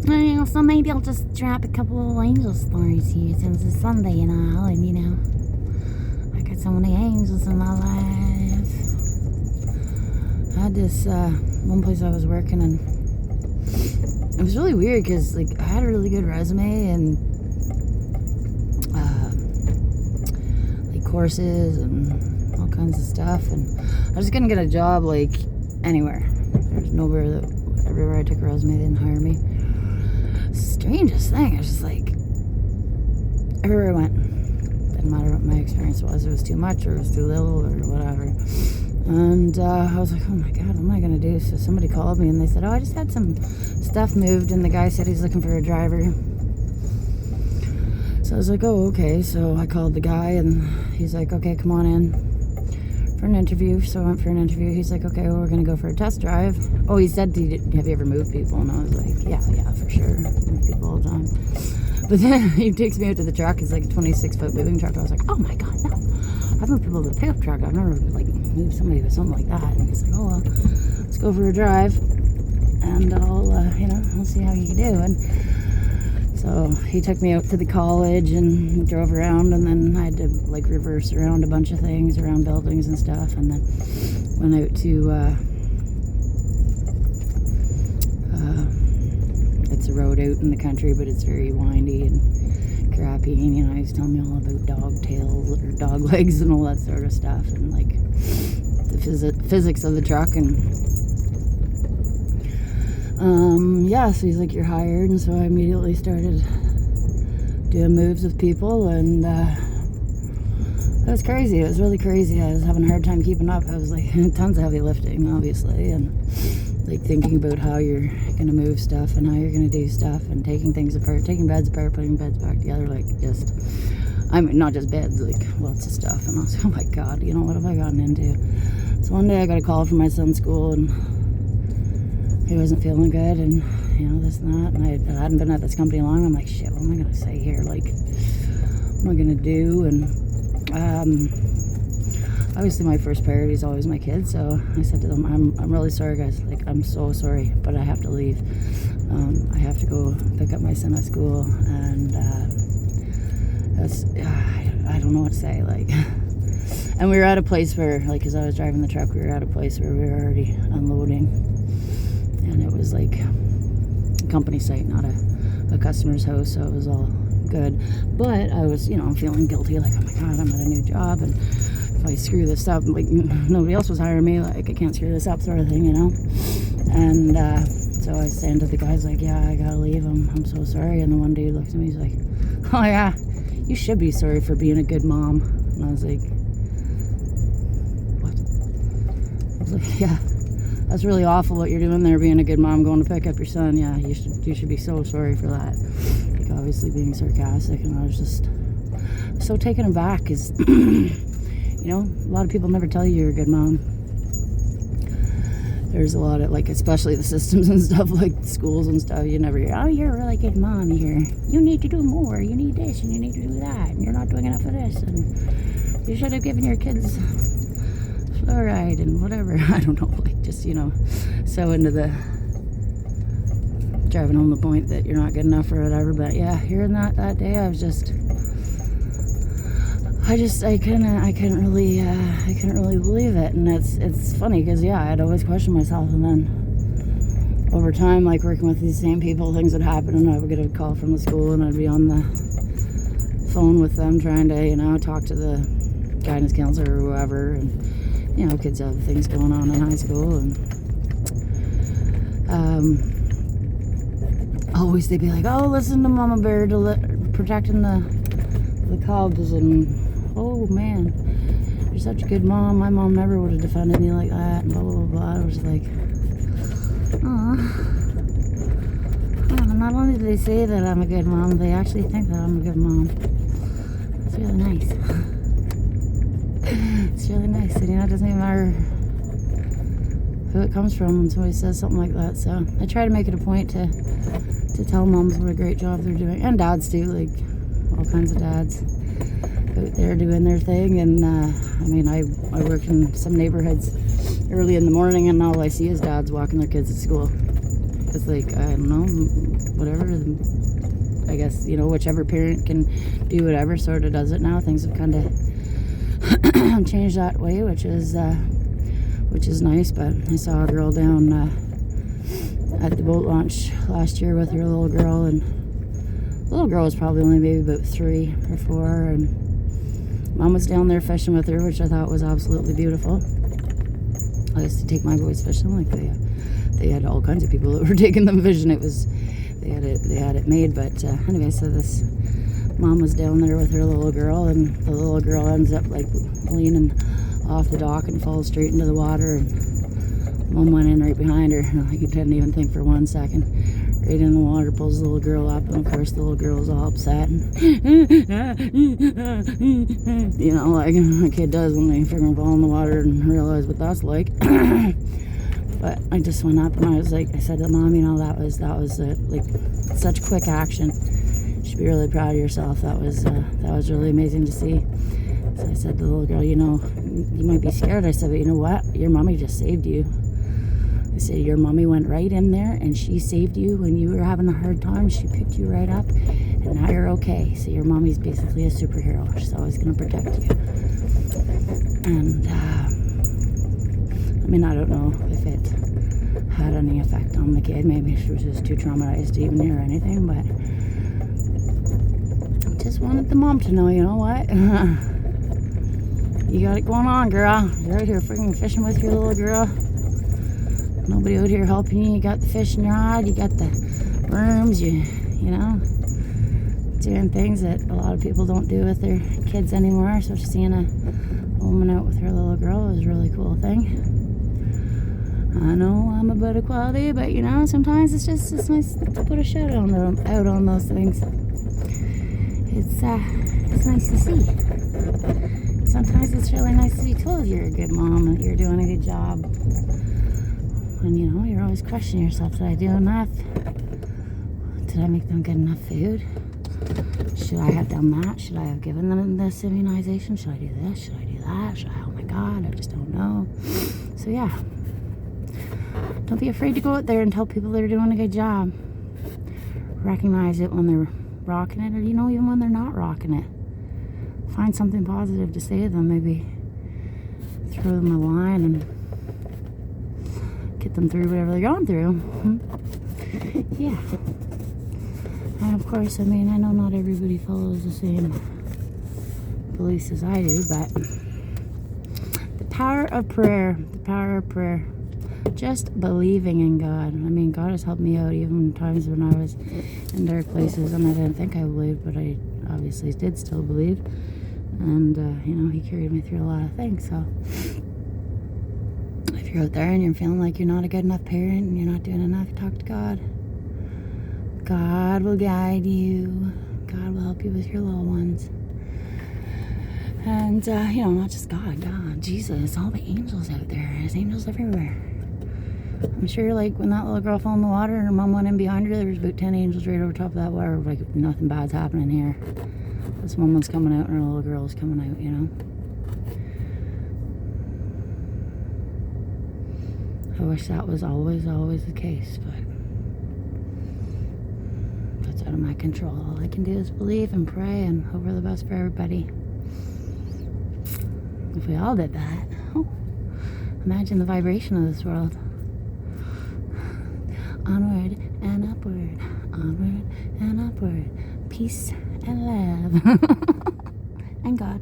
So maybe I'll just drop a couple of angel stories here since it's Sunday and all, and I got so many angels in my life. I had this one place I was working, and it was really weird because I had a really good resume and courses and all kinds of stuff, and I was gonna get a job anywhere. There's nowhere that everywhere I took a resume they didn't hire me. Strangest thing, I was just everywhere I went, didn't matter what my experience was. It was too much or it was too little or whatever. And I was like, oh my god, what am I gonna do? So somebody called me and they said, oh, I just had some stuff moved, and the guy said he's looking for a driver. So I was like, oh, okay. So I called the guy, and he's like, okay, come on in for an interview. So I went for an interview. He's like, okay, well, we're going to go for a test drive. Oh, he said, have you ever moved people? And I was like, yeah, for sure. Move people all the time. But then he takes me out to the truck. It's like a 26-foot moving truck. I was like, oh my god, no. I've moved people with a pickup truck. I've never moved somebody with something like that. And he's like, oh, well, let's go for a drive, and I'll see how you can do. And so he took me out to the college and drove around, and then I had to reverse around a bunch of things around buildings and stuff, and then went out to it's a road out in the country, but it's very windy and crappy, and he was telling me all about dog tails or dog legs and all that sort of stuff, and the physics of the truck. And so he's like, you're hired. And so I immediately started doing moves with people, and it was crazy. It was really crazy. I was having a hard time keeping up. I was tons of heavy lifting, obviously, and thinking about how you're gonna move stuff and how you're gonna do stuff, and taking things apart, taking beds apart, putting beds back together, not just beds, lots of stuff. And I was like, oh my god, what have I gotten into? So one day I got a call from my son's school, and he wasn't feeling good, and this and that, and I hadn't been at this company long. I'm like, shit, what am I gonna say here? What am I gonna do? And obviously my first priority is always my kids, so I said to them, I'm really sorry, guys. I'm so sorry, but I have to leave. I have to go pick up my son at school, and I don't know what to say. And we were at a place where, as I was driving the truck, we were at a place where we were already unloading. And it was a company site, not a customer's house, so it was all good. But I was, feeling guilty, oh my god, I'm at a new job, and if I screw this up, nobody else was hiring me, I can't screw this up, sort of thing, And so I was saying to the guys, yeah, I gotta leave, I'm so sorry. And the one dude looks at me, he's like, oh yeah, you should be sorry for being a good mom. And I was like, what? I was like, yeah. That's really awful what you're doing there, being a good mom, going to pick up your son. Yeah, you should be so sorry for that. Obviously being sarcastic, and I was just so taken aback, because a lot of people never tell you you're a good mom. There's a lot of especially the systems and stuff, schools and stuff. You never hear, oh, you're a really good mom. You hear, you need to do more. You need this, and you need to do that, and you're not doing enough of this, and you should have given your kids fluoride and whatever. I don't know, so into the driving home the point that you're not good enough or whatever. But yeah, hearing that day, I was I couldn't really believe it. And it's funny because I'd always question myself, and then over time, working with these same people, things would happen, and I would get a call from the school, and I'd be on the phone with them trying to talk to the guidance counselor or whoever, and kids have things going on in high school, and always they'd be like, oh, listen to Mama Bear protecting the cubs, and oh man, you're such a good mom. My mom never would have defended me like that, and blah blah blah. I was like, aw. Not only do they say that I'm a good mom, they actually think that I'm a good mom. It's really nice. It's really nice, and it doesn't even matter who it comes from when somebody says something like that. So I try to make it a point to tell moms what a great job they're doing, and dads too, all kinds of dads out there doing their thing. And I work in some neighborhoods early in the morning, and all I see is dads walking their kids to school. It's like, I don't know, whatever. I guess, whichever parent can do whatever sort of does it now. Things have kind of changed that way, which is nice. But I saw a girl down at the boat launch last year with her little girl, and the little girl was probably only maybe about 3 or 4, and Mom was down there fishing with her, which I thought was absolutely beautiful. I used to take my boys fishing. Like they had all kinds of people that were taking them fishing. They had it made. But anyway, so this mom was down there with her little girl, and the little girl ends up like leaning off the dock and falls straight into the water. And Mom went in right behind her. Like, you didn't even think for 1 second. Right in the water, pulls the little girl up, and of course the little girl's all upset. And like a kid does when they freaking fall in the water and realize what that's like. But I just went up and I said to Mom, that was like such quick action. You should be really proud of yourself. That was really amazing to see. So I said to the little girl, you might be scared. I said, but you know what? Your mommy just saved you. I said, your mommy went right in there and she saved you when you were having a hard time. She picked you right up and now you're okay. So your mommy's basically a superhero. She's always going to protect you. And I don't know if it had any effect on the kid. Maybe she was just too traumatized to even hear anything, but I just wanted the mom to know, you know what? You got it going on, girl. You're out here freaking fishing with your little girl. Nobody out here helping you. You got the fishing rod, you got the worms, doing things that a lot of people don't do with their kids anymore. So just seeing a woman out with her little girl was a really cool thing. I know I'm about equality, but sometimes it's nice to put a shout out on those things. It's nice to see. Sometimes it's really nice to be told you're a good mom and you're doing a good job. And you're always questioning yourself, did I do enough? Did I make them good enough food? Should I have done that? Should I have given them this immunization? Should I do this? Should I do that? Oh my God, I just don't know. So yeah. Don't be afraid to go out there and tell people they're doing a good job. Recognize it when they're rocking it, or even when they're not rocking it. Find something positive to say to them. Maybe throw them a line and get them through whatever they're going through. Yeah. And of course, I know not everybody follows the same beliefs as I do, but the power of prayer. Just believing in God. God has helped me out even times when I was in dark places and I didn't think I believed, but I obviously did still believe. And, He carried me through a lot of things. So if you're out there and you're feeling like you're not a good enough parent and you're not doing enough, talk to God. God will guide you. God will help you with your little ones. And, not just God, Jesus, all the angels out there. There's angels everywhere. I'm sure, like, when that little girl fell in the water and her mom went in behind her, there was about 10 angels right over top of that water. Like, nothing bad's happening here. This woman's coming out and her little girl's coming out, I wish that was always the case, but that's out of my control. All I can do is believe and pray and hope for the best for everybody. If we all did that, imagine the vibration of this world. Onward and upward, onward and upward. Peace and love. And God.